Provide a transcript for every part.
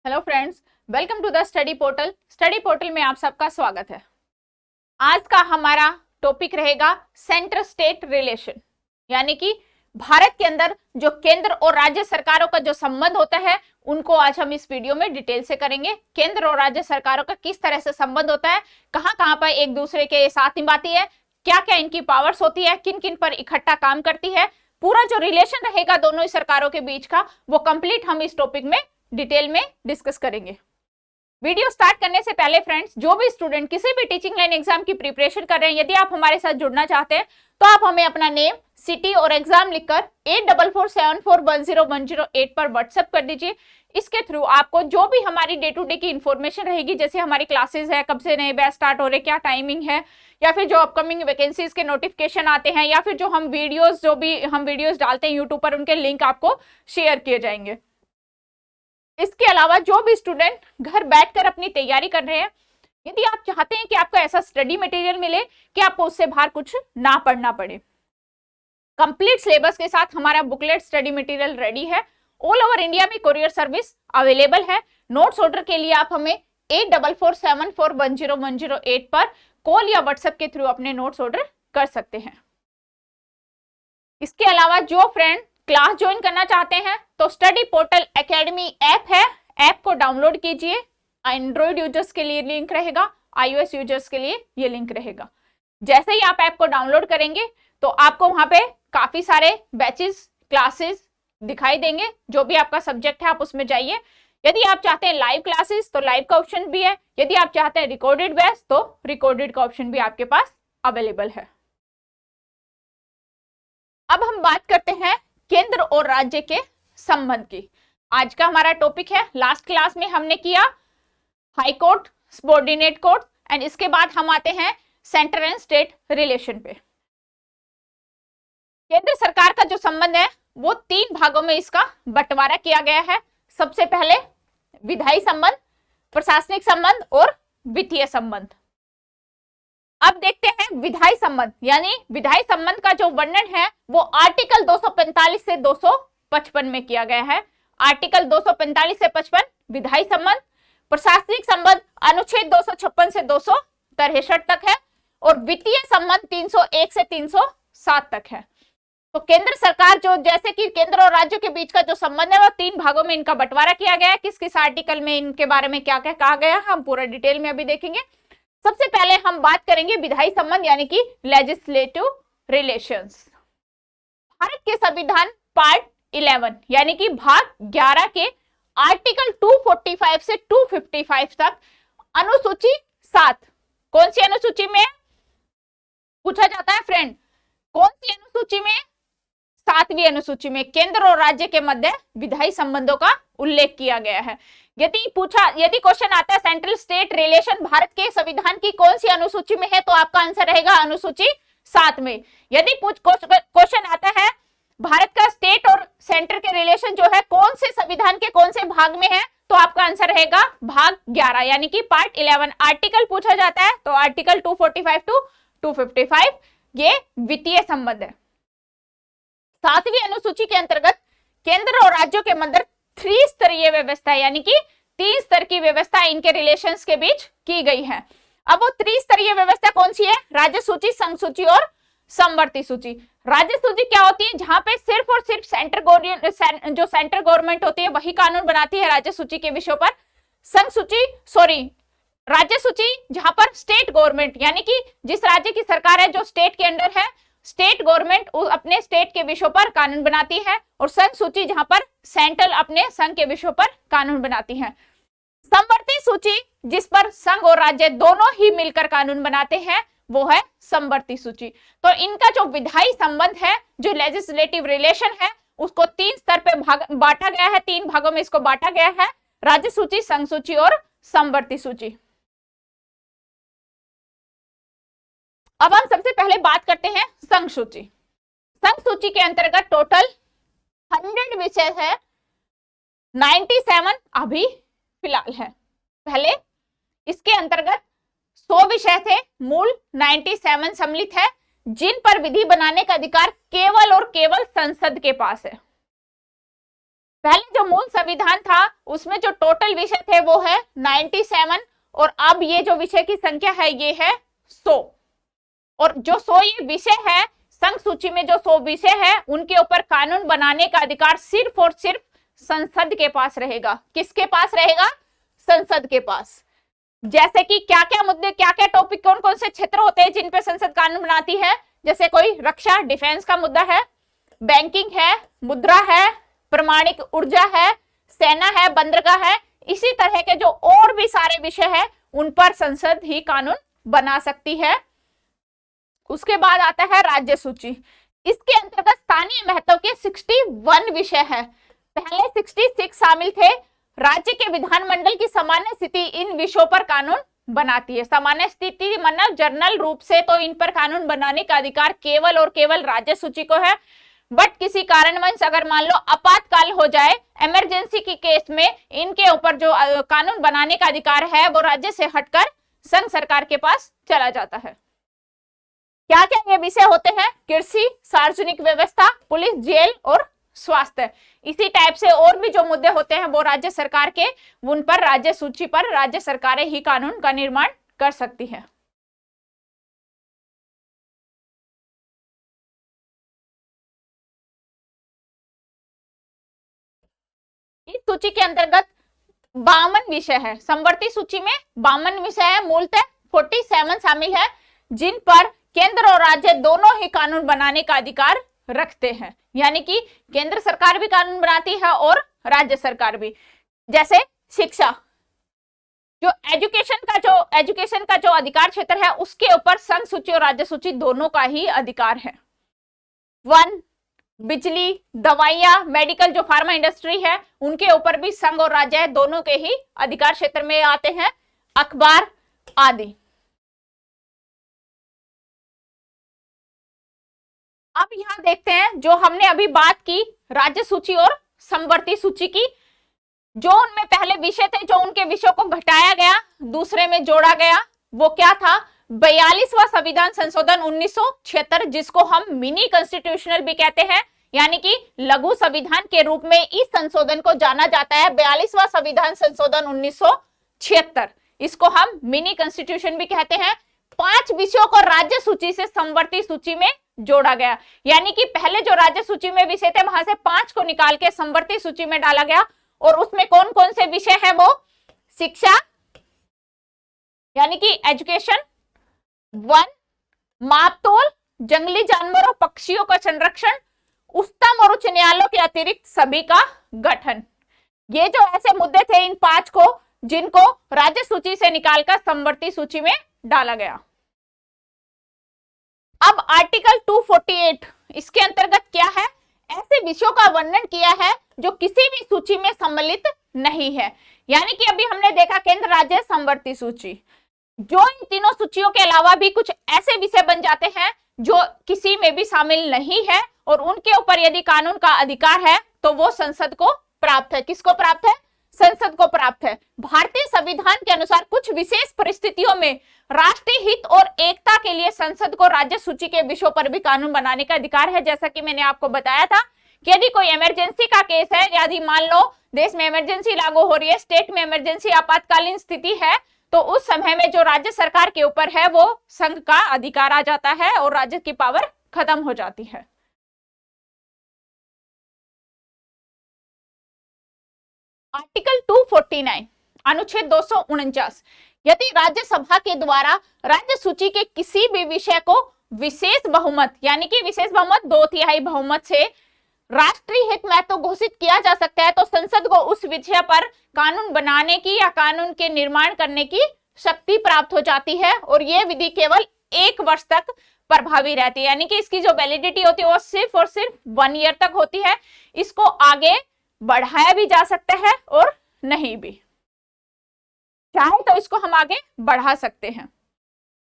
Hello friends, welcome to the study portal. Study portal में आप सबका स्वागत है। आज का हमारा टॉपिक रहेगा सेंटर स्टेट रिलेशन, यानी कि भारत के अंदर जो केंद्र और राज्य सरकारों का जो संबंध होता है उनको आज हम इस वीडियो में डिटेल से करेंगे। केंद्र और राज्य सरकारों का किस तरह से संबंध होता है, कहां कहां पर एक दूसरे के साथ निभाती है, क्या क्या इनकी पावर्स होती है, किन किन पर इकट्ठा काम करती है, पूरा जो रिलेशन रहेगा दोनों ही सरकारों के बीच का वो कंप्लीट हम इस टॉपिक में डिटेल में डिस्कस करेंगे। वीडियो स्टार्ट करने से पहले फ्रेंड्स, जो भी स्टूडेंट किसी भी टीचिंग लाइन एग्जाम की प्रिपरेशन कर रहे हैं, यदि आप हमारे साथ जुड़ना चाहते हैं तो आप हमें अपना नेम, सिटी और एग्जाम लिखकर 8447410108 पर व्हाट्सएप कर दीजिए। इसके थ्रू आपको जो भी हमारी डे टू डे की इंफॉर्मेशन रहेगी, जैसे हमारी क्लासेस है, कब से नए बैच स्टार्ट हो रहे, क्या टाइमिंग है, या फिर जो अपकमिंग वैकेंसीज के नोटिफिकेशन आते हैं, या फिर जो हम वीडियोस डालते हैं यूट्यूब पर, उनके लिंक आपको शेयर किए जाएंगे। इसके अलावा जो भी स्टूडेंट घर बैठकर अपनी तैयारी कर रहे हैं, यदि आप चाहते हैं कि आपको ऐसा स्टडी मटेरियल मिले कि आपको उससे बाहर कुछ ना पढ़ना पड़े, कंप्लीट सिलेबस के साथ हमारा बुकलेट स्टडी मटेरियल रेडी है। ऑल ओवर इंडिया में कोरियर सर्विस अवेलेबल है। नोट्स ऑर्डर के लिए आप हमें 8447410108 पर कॉल या व्हाट्सएप के थ्रू अपने नोट्स ऑर्डर कर सकते हैं। इसके अलावा जो फ्रेंड क्लास ज्वाइन करना चाहते हैं तो स्टडी पोर्टल एकेडमी ऐप है, ऐप को डाउनलोड कीजिए। एंड्रॉइड यूजर्स के लिए लिंक रहेगा, iOS यूजर्स के लिए ये लिंक रहेगा। जैसे ही आप ऐप को डाउनलोड करेंगे तो आपको वहां पे काफी सारे बैचेस, क्लासेस दिखाई देंगे। जो भी आपका सब्जेक्ट है आप उसमें जाइए। यदि आप चाहते हैं लाइव क्लासेस तो लाइव का ऑप्शन भी है, यदि आप चाहते हैं रिकॉर्डेड बैच तो रिकॉर्डेड का ऑप्शन भी आपके पास अवेलेबल है। अब हम बात करते हैं केंद्र और राज्य के संबंध की। आज का हमारा टॉपिक है, लास्ट क्लास में हमने किया high court, subordinate court, and इसके बाद हम आते हैं सेंटर एंड स्टेट रिलेशन पे। केंद्र सरकार का जो संबंध है वो 3 भागों में इसका बंटवारा किया गया है। सबसे पहले विधायी संबंध, प्रशासनिक संबंध और वित्तीय संबंध। अब देखते हैं विधायी संबंध, यानी विधायी संबंध का जो वर्णन है वो आर्टिकल 245 से 255 में किया गया है। आर्टिकल 245 से 55 विधायी संबंध। प्रशासनिक संबंध अनुच्छेद 256 से 263 तक है, और वित्तीय संबंध 301 से 307 तक है। तो केंद्र सरकार जो, जैसे कि केंद्र और राज्यों के बीच का जो संबंध है वो 3 भागों में इनका बंटवारा किया गया है। किस किस आर्टिकल में इनके बारे में क्या क्या कहा गया है हम पूरा डिटेल में अभी देखेंगे। सबसे पहले हम बात करेंगे विधायी संबंध, यानी कि लेजिस्लेटिव रिलेशंस। भारत के संविधान पार्ट 11 यानी कि भाग 11 के आर्टिकल 245 से 255 तक अनुसूची 7, कौन सी अनुसूची में पूछा जाता है फ्रेंड, कौन सी अनुसूची में? 7वीं अनुसूची में केंद्र और राज्य के मध्य विधायी संबंधों का उल्लेख किया गया है। यदि क्वेश्चन आता है सेंट्रल स्टेट रिलेशन भारत के संविधान की कौन सी अनुसूची में है, तो आपका आंसर रहेगा अनुसूची 7 में। यदि क्वेश्चन आता है भारत का स्टेट और सेंटर के रिलेशन जो है कौन से संविधान के कौन से भाग में है, तो आपका आंसर रहेगा भाग 11 यानी कि पार्ट 11। आर्टिकल पूछा जाता है तो आर्टिकल 245 टू 255 ये वित्तीय संबंध है। 7वीं अनुसूची के अंतर्गत केंद्र और राज्यों के मध्य त्रिस्तरीय व्यवस्था, यानी कि 3 स्तर की व्यवस्था इनके रिलेशंस के बीच की गई है। अब वो त्रिस्तरीय व्यवस्था कौन सी है? राज्य सूची, संघ सूची और समवर्ती सूची। राज्य सूची क्या होती है? जहां पे सिर्फ और सिर्फ सेंटर गवर्नमेंट होती है वही कानून बनाती है राज्य सूची के विषयों पर। राज्य सूची जहां पर स्टेट गवर्नमेंट, यानी कि जिस राज्य की सरकार है जो स्टेट के अंडर है, स्टेट गवर्नमेंट अपने स्टेट के विषयों पर कानून बनाती है। और संघ सूची जहां पर सेंट्रल अपने संघ के विषयों पर कानून बनाती है। समवर्ती सूची जिस पर संघ और राज्य दोनों ही मिलकर कानून बनाते हैं वो है समवर्ती सूची। तो इनका जो विधायी संबंध है, जो लेजिस्लेटिव रिलेशन है, उसको 3 स्तर पे बांटा गया है, 3 भागों में इसको बांटा गया है, राज्य सूची, संघ सूची और समवर्ती सूची। अब हम सबसे पहले बात करते हैं संघ सूची। संघ सूची के अंतर्गत टोटल 100 विषय है, 97 अभी फिलहाल है। पहले इसके अंतर्गत 100 विषय थे, मूल 97 सम्मिलित है, जिन पर विधि बनाने का अधिकार केवल और केवल संसद के पास है। पहले जो मूल संविधान था उसमें जो टोटल विषय थे वो है 97 और अब ये जो विषय की संख्या है ये है 100। और जो 100 ये विषय है, संघ सूची में जो 100 विषय है उनके ऊपर कानून बनाने का अधिकार सिर्फ और सिर्फ संसद के पास रहेगा। किसके पास रहेगा? संसद के पास। जैसे कि क्या क्या मुद्दे, क्या क्या टॉपिक, कौन कौन से क्षेत्र होते हैं जिन पे संसद कानून बनाती है? जैसे कोई रक्षा डिफेंस का मुद्दा है, बैंकिंग है, मुद्रा है, प्रमाणिक ऊर्जा है, सेना है, बंदरगाह है, इसी तरह के जो और भी सारे विषय है उन पर संसद ही कानून बना सकती है। उसके बाद आता है राज्य सूची। इसके अंतर्गत स्थानीय महत्व के 61 विषय है। पहले 66 शामिल थे। राज्य के विधानमंडल की सामान्य स्थिति इन विषयों पर कानून बनाती है। सामान्य स्थिति मतलब जनरल रूप से तो इन पर कानून बनाने का अधिकार केवल और केवल राज्य सूची को है। बट किसी कारणवश अगर मान लो आपातकाल हो जाए, इमरजेंसी की केस में इनके ऊपर जो कानून बनाने का अधिकार है वो राज्य से हटकर संघ सरकार के पास चला जाता है। क्या क्या ये विषय होते हैं? कृषि, सार्वजनिक व्यवस्था, पुलिस, जेल और स्वास्थ्य। इसी टाइप से और भी जो मुद्दे होते हैं वो राज्य सरकार के, उन पर राज्य सूची पर राज्य सरकारें ही कानून का निर्माण कर सकती है। इस सूची के अंतर्गत 52 विषय है। समवर्ती सूची में 52 विषय है, मूलतः 47 शामिल है जिन पर केंद्र और राज्य दोनों ही कानून बनाने का अधिकार रखते हैं। यानी कि केंद्र सरकार भी कानून बनाती है और राज्य सरकार भी। जैसे शिक्षा, जो एजुकेशन का जो अधिकार क्षेत्र है उसके ऊपर संघ सूची और राज्य सूची दोनों का ही अधिकार है। वन, बिजली, दवाइयां, मेडिकल, जो फार्मा इंडस्ट्री है उनके ऊपर भी संघ और राज्य दोनों के ही अधिकार क्षेत्र में आते हैं। अखबार आदि। अब यहां देखते हैं जो हमने अभी बात की राज्य सूची और समवर्ती सूची की। जो उनमें पहले विषय थे, जो उनके विषयों को घटाया गया, दूसरे में जोड़ा गया, वो क्या था? 42वां संविधान संशोधन 1976, जिसको हम मिनी कॉन्स्टिट्यूशनल भी कहते हैं, यानी कि लघु संविधान के रूप में इस संशोधन को जाना जाता है। 42वां संविधान संशोधन 1976, इसको हम मिनी कॉन्स्टिट्यूशन भी कहते हैं। 5 विषयों को राज्य सूची से समवर्ती सूची में जोड़ा गया। यानी कि पहले जो राज्य सूची में विषय थे वहां से 5 को निकाल के समवर्ती सूची में डाला गया। और उसमें कौन कौन से विषय है? वो शिक्षा यानी कि एजुकेशन, वन, मापतोल, जंगली जानवरों पक्षियों का संरक्षण, उच्चतम और उच्च न्यायालयों के अतिरिक्त सभी का गठन। ये जो ऐसे मुद्दे थे इन 5 को, जिनको राज्य सूची से निकालकर समवर्ती सूची में डाला गया। अब आर्टिकल 248 इसके अंतर्गत क्या है? ऐसे विषयों का वर्णन किया है जो किसी भी सूची में सम्मिलित नहीं है। यानी कि अभी हमने देखा केंद्र, राज्य, समवर्ती सूची, जो इन तीनों सूचियों के अलावा भी कुछ ऐसे विषय बन जाते हैं जो किसी में भी शामिल नहीं है और उनके ऊपर यदि कानून का अधिकार है तो वो संसद को प्राप्त है। किसको प्राप्त है? संसद को प्राप्त है। भारतीय संविधान के अनुसार कुछ विशेष परिस्थितियों में राष्ट्रीय हित और एकता के लिए संसद को राज्य सूची के विषयों पर भी कानून बनाने का अधिकार है। जैसा कि मैंने आपको बताया था कि यदि कोई इमरजेंसी का केस है, यदि मान लो देश में इमरजेंसी लागू हो रही है, स्टेट में इमरजेंसी आपातकालीन स्थिति है, तो उस समय में जो राज्य सरकार के ऊपर है वो संघ का अधिकार आ जाता है और राज्य की पावर खत्म हो जाती है। आर्टिकल 249 अनुच्छेद 249, यदि राज्यसभा के द्वारा राज्य सूची के किसी भी विषय को विशेष बहुमत यानी कि विशेष बहुमत 2/3 बहुमत से राष्ट्रीय हित महत्व घोषित किया जा सकता है तो संसद को उस विषय पर कानून बनाने की या कानून के निर्माण करने की शक्ति प्राप्त हो जाती है। और यह विधि केवल 1 वर्ष तक प्रभावी रहती है। यानी कि इसकी जो वैलिडिटी होती है वो सिर्फ और सिर्फ 1 ईयर तक होती है। इसको आगे बढ़ाया भी जा सकता है और नहीं भी, चाहे तो इसको हम आगे बढ़ा सकते हैं।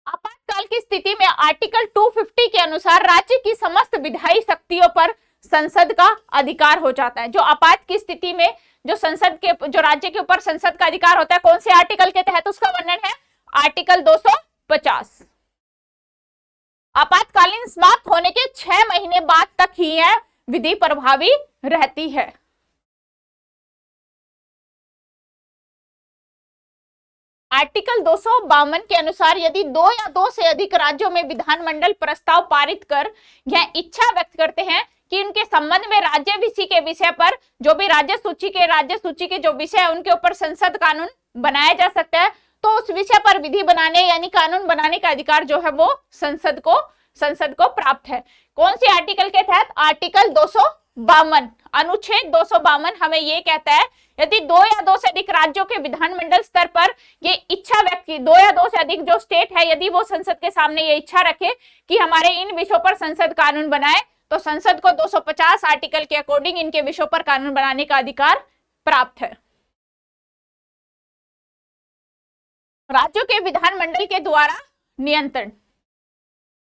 आपातकाल की स्थिति में आर्टिकल 250 के अनुसार राज्य की समस्त विधायी शक्तियों पर संसद का अधिकार हो जाता है। जो आपात की स्थिति में जो संसद के, जो राज्य के ऊपर संसद का अधिकार होता है, कौन से आर्टिकल के तहत उसका वर्णन है? आर्टिकल 250। आपातकालीन समाप्त होने के 6 महीने बाद तक ही यह विधि प्रभावी रहती है। आर्टिकल 252 के अनुसार यदि 2 या 2 से अधिक राज्यों में विधानमंडल प्रस्ताव पारित कर यह इच्छा व्यक्त करते हैं कि उनके संबंध में राज्य के विषय पर जो भी राज्य सूची के जो विषय है उनके ऊपर संसद कानून बनाया जा सकता है, तो उस विषय पर विधि बनाने यानी कानून बनाने का अधिकार जो है वो संसद को प्राप्त है। कौन सी आर्टिकल के तहत? आर्टिकल 252, अनुच्छेद 252 हमें ये कहता है यदि 2 या 2 से अधिक राज्यों के विधानमंडल स्तर पर ये इच्छा व्यक्त की, 2 या 2 से अधिक जो स्टेट है यदि वो संसद के सामने ये इच्छा रखे कि हमारे इन विषयों पर संसद कानून बनाए, तो संसद को 250 आर्टिकल के अकॉर्डिंग इनके विषयों पर कानून बनाने का अधिकार प्राप्त है। राज्यों के विधानमंडल के द्वारा नियंत्रण।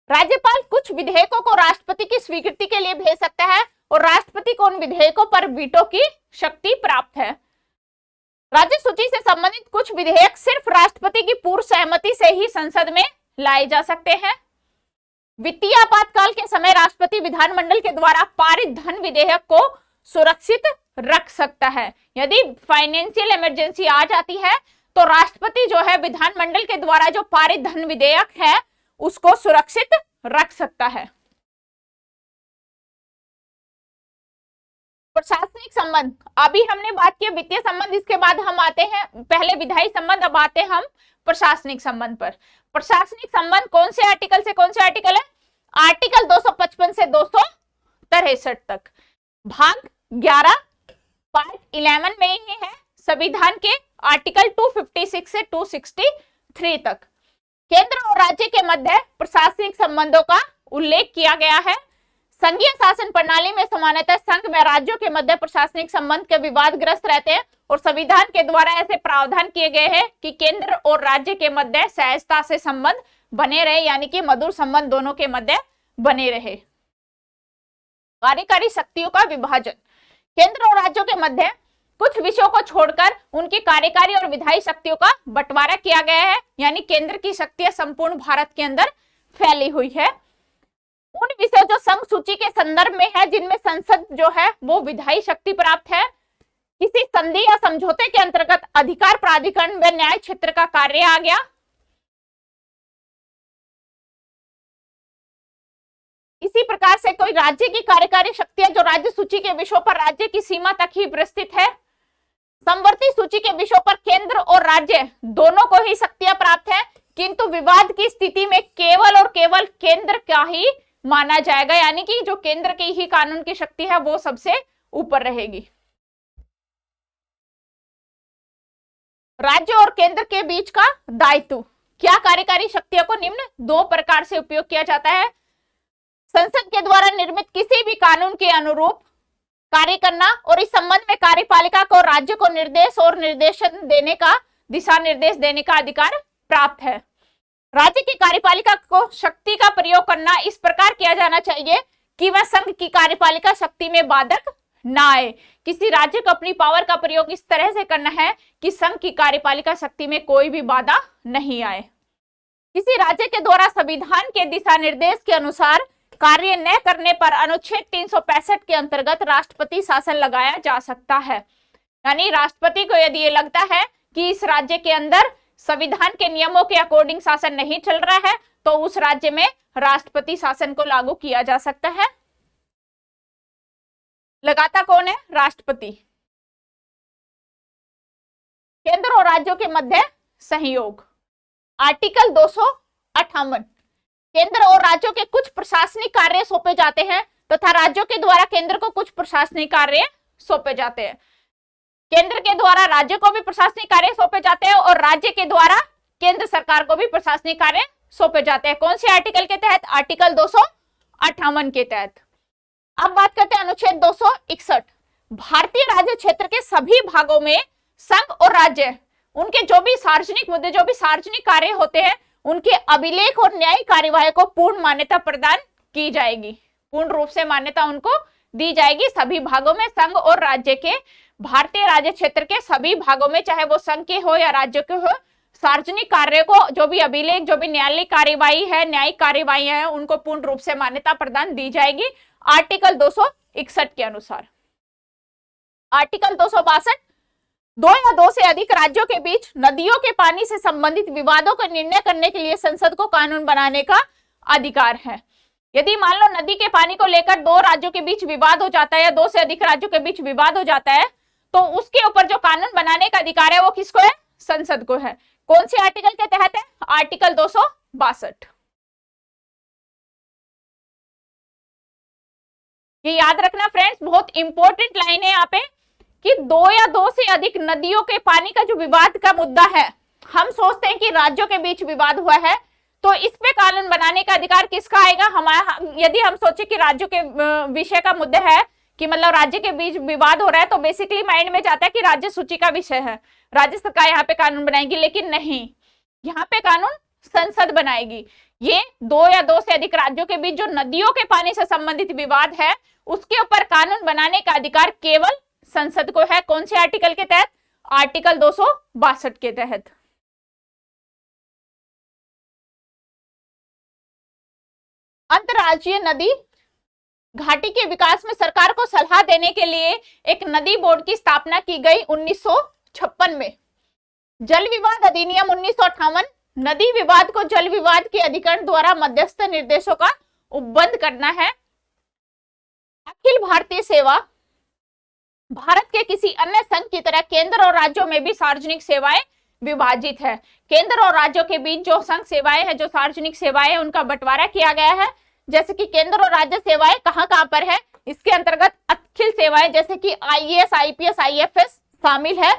राज्यपाल कुछ विधेयकों को राष्ट्रपति की स्वीकृति के लिए भेज सकता है और राष्ट्रपति को उन विधेयकों पर वीटो की शक्ति प्राप्त है। राज्य सूची से संबंधित कुछ विधेयक सिर्फ राष्ट्रपति की पूर्व सहमति से ही संसद में लाए जा सकते हैं। वित्तीय आपातकाल के समय राष्ट्रपति विधानमंडल के द्वारा पारित धन विधेयक को सुरक्षित रख सकता है। यदि फाइनेंशियल इमरजेंसी आ जाती है तो राष्ट्रपति जो है विधानमंडल के द्वारा जो पारित धन विधेयक है उसको सुरक्षित रख सकता है। प्रशासनिक संबंध, अभी हमने बात की वित्तीय संबंध, इसके बाद हम आते हैं पहले विधायी संबंध, अब आते हैं हम प्रशासनिक संबंध पर। प्रशासनिक संबंध कौन से आर्टिकल से कौन से आर्टिकल है? आर्टिकल 255 से 263 तक। भाग 11 पार्ट 11 में ही है संविधान के आर्टिकल 256 से 263 तक। केंद्र और राज्य के मध्य प्रशासनिक संबंधों का उल्लेख किया गया है। संघीय शासन प्रणाली में सामान्यतः संघ में राज्यों के मध्य प्रशासनिक संबंध के विवादग्रस्त रहते हैं और संविधान के द्वारा ऐसे प्रावधान किए गए हैं कि केंद्र और राज्य के मध्य सहजता से संबंध बने रहे, यानी कि मधुर संबंध दोनों के मध्य बने रहे। कार्यकारी शक्तियों का विभाजन, केंद्र और राज्यों के मध्य कुछ विषयों को छोड़कर उनकी कार्यकारी और विधायी शक्तियों का बंटवारा किया गया है, यानी केंद्र की शक्तियां संपूर्ण भारत के अंदर फैली हुई है। उन विषय जो संघ सूची के संदर्भ में है जिनमें संसद जो है वो विधायी शक्ति प्राप्त है, किसी संधि या समझौते के अंतर्गत अधिकार प्राधिकरण व न्याय क्षेत्र का कार्य आ गया। इसी प्रकार से कोई राज्य की कार्यकारी शक्तियां जो राज्य सूची के विषयों पर राज्य की सीमा तक ही विस्तृत है। समवर्ती सूची के विषयों पर केंद्र और राज्य दोनों को ही शक्तियां प्राप्त है, किंतु विवाद की स्थिति में केवल और केवल केंद्र का ही माना जाएगा, यानी कि जो केंद्र की ही कानून की शक्ति है वो सबसे ऊपर रहेगी। राज्य और केंद्र के बीच का दायित्व, क्या कार्यकारी शक्तियों को निम्न 2 प्रकार से उपयोग किया जाता है। संसद के द्वारा निर्मित किसी भी कानून के अनुरूप कार्य करना और इस संबंध में कार्यपालिका को राज्य को निर्देश और निर्देशन देने का दिशा निर्देश देने का अधिकार प्राप्त है। राज्य की कार्यपालिका को शक्ति का प्रयोग करना इस प्रकार किया जाना चाहिए कि वह संघ की कार्यपालिका शक्ति में बाधक ना आए। किसी राज्य को अपनी पावर का प्रयोग इस तरह से करना है कि संघ की कार्यपालिका शक्ति में कोई भी बाधा नहीं आए। किसी राज्य के द्वारा संविधान के दिशा निर्देश के अनुसार कार्य न करने पर अनुच्छेद 365 के अंतर्गत राष्ट्रपति शासन लगाया जा सकता है। यानी राष्ट्रपति को यदि ये लगता है कि इस राज्य के अंदर संविधान के नियमों के अकॉर्डिंग शासन नहीं चल रहा है तो उस राज्य में राष्ट्रपति शासन को लागू किया जा सकता है। लगाता कौन है? राष्ट्रपति। केंद्र और राज्यों के मध्य सहयोग, आर्टिकल 258। केंद्र और राज्यों के कुछ प्रशासनिक कार्य सौंपे जाते हैं तथा राज्यों के द्वारा केंद्र को कुछ प्रशासनिक कार्य सौंपे जाते हैं। केंद्र के द्वारा राज्य को भी प्रशासनिक कार्य सौंपे जाते हैं और राज्य के द्वारा केंद्र सरकार को भी प्रशासनिक कार्य सौंपे जाते हैं। कौन से आर्टिकल के तहत? आर्टिकल 258 के तहत। अब बात करते हैं अनुच्छेद 261। भारतीय राज्य क्षेत्र के सभी भागों में संघ और राज्य उनके जो भी सार्वजनिक मुद्दे, जो भी सार्वजनिक कार्य होते हैं उनके अभिलेख और न्यायिक कार्यवाही को पूर्ण मान्यता प्रदान की जाएगी, पूर्ण रूप से मान्यता उनको दी जाएगी। सभी भागों में संघ और राज्य के, भारतीय राज्य क्षेत्र के सभी भागों में, चाहे वो संघ के हो या राज्य के हो, सार्वजनिक कार्य को जो भी अभिलेख, जो भी न्यायालयिक कार्यवाही है, न्यायिक कार्यवाही है, उनको पूर्ण रूप से मान्यता प्रदान दी जाएगी आर्टिकल 261 के अनुसार। आर्टिकल 262 दो या दो से अधिक राज्यों के बीच नदियों के पानी से संबंधित विवादों का निर्णय करने के लिए संसद को कानून बनाने का अधिकार है। यदि मान लो नदी के पानी को लेकर दो राज्यों के बीच विवाद हो जाता है या दो से अधिक राज्यों के बीच विवाद हो जाता है, तो उसके ऊपर जो कानून बनाने का अधिकार है वो किसको है? संसद को है। कौन सी आर्टिकल के तहत है? आर्टिकल 262। ये याद रखना फ्रेंड्स, बहुत इंपॉर्टेंट लाइन है यहाँ पे कि दो या दो से अधिक नदियों के पानी का जो विवाद का मुद्दा है, हम सोचते हैं कि राज्यों के बीच विवाद हुआ है तो इस पे कानून बनाने का अधिकार किसका आएगा? हमारा। यदि हम सोचे कि राज्यों के विषय का मुद्दा है कि मतलब राज्य के बीच विवाद हो रहा है, तो बेसिकली माइंड में जाता है कि राज्य सूची का विषय है, राज्य सरकार यहाँ पे कानून बनाएगी, लेकिन नहीं, यहाँ पे कानून संसद बनाएगी। ये दो या दो से अधिक राज्यों के बीच जो नदियों के पानी से संबंधित विवाद है उसके ऊपर कानून बनाने का अधिकार केवल संसद को है। कौन से आर्टिकल के तहत? आर्टिकल 262 के तहत। अंतरराज्यीय नदी घाटी के विकास में सरकार को सलाह देने के लिए एक नदी बोर्ड की स्थापना की गई 1956 में। जल विवाद अधिनियम 1958 नदी विवाद को जल विवाद के अधिकरण द्वारा मध्यस्थ निर्देशों का उपबंध करना है। अखिल भारतीय सेवा भारत के किसी अन्य संघ की तरह केंद्र और राज्यों में भी सार्वजनिक सेवाएं विभाजित है। केंद्र और राज्यों के बीच जो संघ सेवाएं हैं, जो सार्वजनिक सेवाएं हैं, उनका बंटवारा किया गया है। जैसे कि केंद्र और राज्य सेवाएं कहां कहां पर है? इसके अंतर्गत अखिल सेवाएं जैसे कि आईएएस, आईपीएस, आईएफएस शामिल है।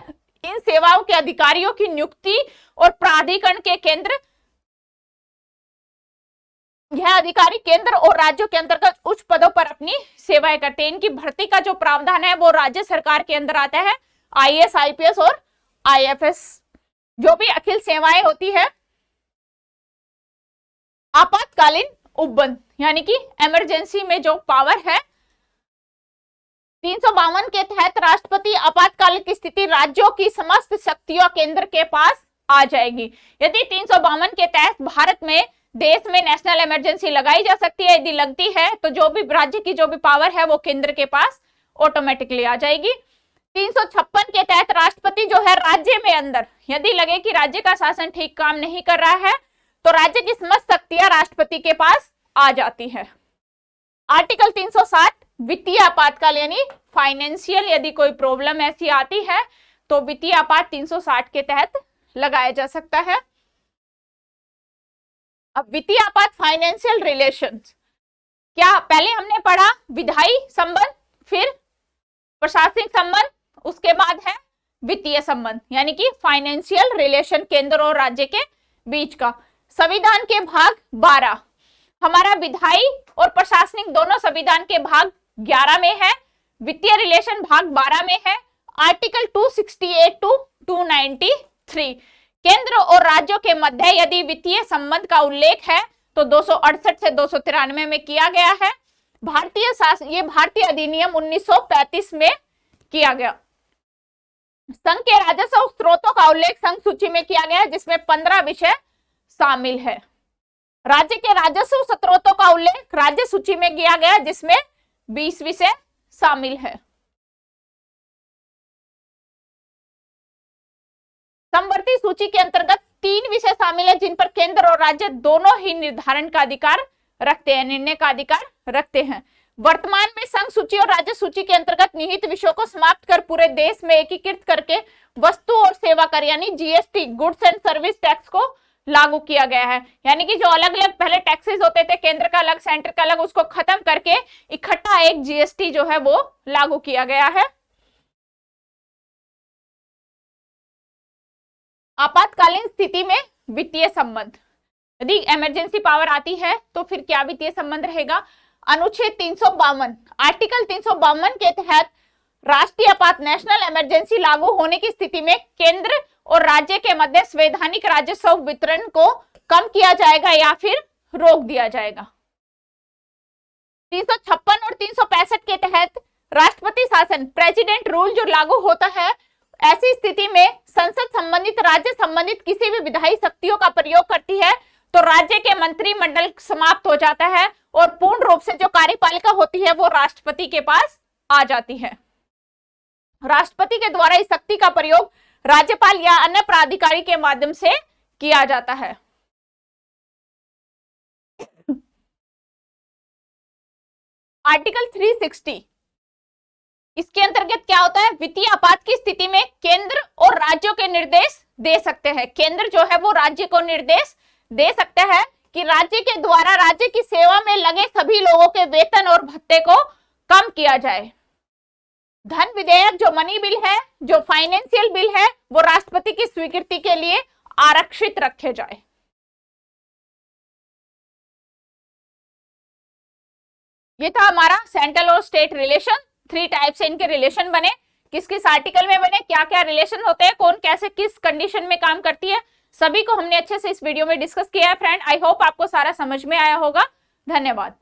इन सेवाओं के अधिकारियों की नियुक्ति और प्राधिकरण के केंद्र, यह अधिकारी केंद्र और राज्यों के अंतर्गत उच्च पदों पर अपनी सेवाएं करते हैं। इनकी भर्ती का जो प्रावधान है वो राज्य सरकार के अंदर आता है। आईएएस, आईपीएस और आईएफएस जो भी अखिल सेवाएं होती है। आपातकालीन उपबंध यानी कि इमरजेंसी में जो पावर है, 352 के तहत राष्ट्रपति आपातकाल की स्थिति राज्यों की समस्त शक्तियों केंद्र के पास आ जाएगी। यदि 352 के तहत भारत में देश में नेशनल इमरजेंसी लगाई जा सकती है, यदि लगती है तो जो भी राज्य की जो भी पावर है वो केंद्र के पास ऑटोमेटिकली आ जाएगी। 356 के तहत राष्ट्रपति जो है राज्य में अंदर यदि लगे कि राज्य का शासन ठीक काम नहीं कर रहा है तो राज्य की समस्त शक्तियां राष्ट्रपति के पास आ जाती है। आर्टिकल 360 वित्तीय आपातकाल यानी फाइनेंशियल, यदि कोई प्रॉब्लम ऐसी आती है तो वित्तीय आपात 360 के तहत लगाया जा सकता है। अब वित्तीय आपात फाइनेंशियल रिलेशंस, क्या पहले हमने पढ़ा विधायी संबंध, फिर प्रशासनिक संबंध, उसके बाद है वित्तीय संबंध यानी कि फाइनेंशियल रिलेशन केंद्र और राज्य के बीच का। संविधान के भाग 12, हमारा विधायी और प्रशासनिक दोनों संविधान के भाग 11 में है, वित्तीय रिलेशन भाग 12 में है। आर्टिकल 268 टू 293 केंद्र और राज्यों के मध्य यदि वित्तीय संबंध का उल्लेख है तो 268 से 293 में किया गया है। ये भारतीय अधिनियम 1935 में किया गया। संघ के राजस्व स्रोतों का उल्लेख संघ सूची में किया गया जिसमें 15 विषय शामिल है। राज्य के राजस्व स्रोतों का उल्लेख राज्य सूची में किया गया जिसमें 20 विषय शामिल है। समवर्ती सूची के अंतर्गत 3 विषय शामिल है जिन पर केंद्र और राज्य दोनों ही निर्धारण का अधिकार रखते हैं, निर्णय का अधिकार रखते हैं। वर्तमान में संघ सूची और राज्य सूची के अंतर्गत निहित विषयों को समाप्त कर पूरे देश में एकीकृत करके वस्तु और सेवा कर यानी GST, goods and service tax को लागू किया गया है। यानी कि जो अलग अलग पहले टैक्सेस होते थे, केंद्र का अलग, सेंटर का अलग, उसको खत्म करके इकट्ठा एक जीएसटी जो है वो लागू किया गया है। आपातकालीन स्थिति में वित्तीय संबंध, यदि इमरजेंसी पावर आती है तो फिर क्या वित्तीय संबंध रहेगा? अनुच्छेद 352 आर्टिकल 352 के तहत राष्ट्रीय आपात नेशनल इमरजेंसी लागू होने की स्थिति में केंद्र और राज्य के मध्य संवैधानिक राजस्व वितरण को कम किया जाएगा या फिर रोक दिया जाएगा। 356 और 365 के तहत राष्ट्रपति शासन प्रेसिडेंट रूल जो लागू होता है, ऐसी स्थिति में संसद संबंधित राज्य संबंधित किसी भी विधायी शक्तियों का प्रयोग करती है तो राज्य के मंत्रिमंडल समाप्त हो जाता है और पूर्ण रूप से जो कार्यपालिका होती है वो राष्ट्रपति के पास आ जाती है। राष्ट्रपति के द्वारा इस शक्ति का प्रयोग राज्यपाल या अन्य प्राधिकारी के माध्यम से किया जाता है। आर्टिकल 360, इसके अंतर्गत क्या होता है? वित्तीय आपात की स्थिति में केंद्र और राज्यों के निर्देश दे सकते हैं। केंद्र जो है वो राज्य को निर्देश दे सकते हैं कि राज्य के द्वारा राज्य की सेवा में लगे सभी लोगों के वेतन और भत्ते को कम किया जाए। धन विधेयक जो मनी बिल है, जो फाइनेंशियल बिल है, वो राष्ट्रपति की स्वीकृति के लिए आरक्षित रखे जाए। ये था हमारा सेंट्रल और स्टेट रिलेशन। 3 टाइप से इनके रिलेशन बने, किस किस आर्टिकल में बने, क्या क्या रिलेशन होते हैं, कौन कैसे किस कंडीशन में काम करती है, सभी को हमने अच्छे से इस वीडियो में डिस्कस किया है फ्रेंड। आई होप आपको सारा समझ में आया होगा। धन्यवाद।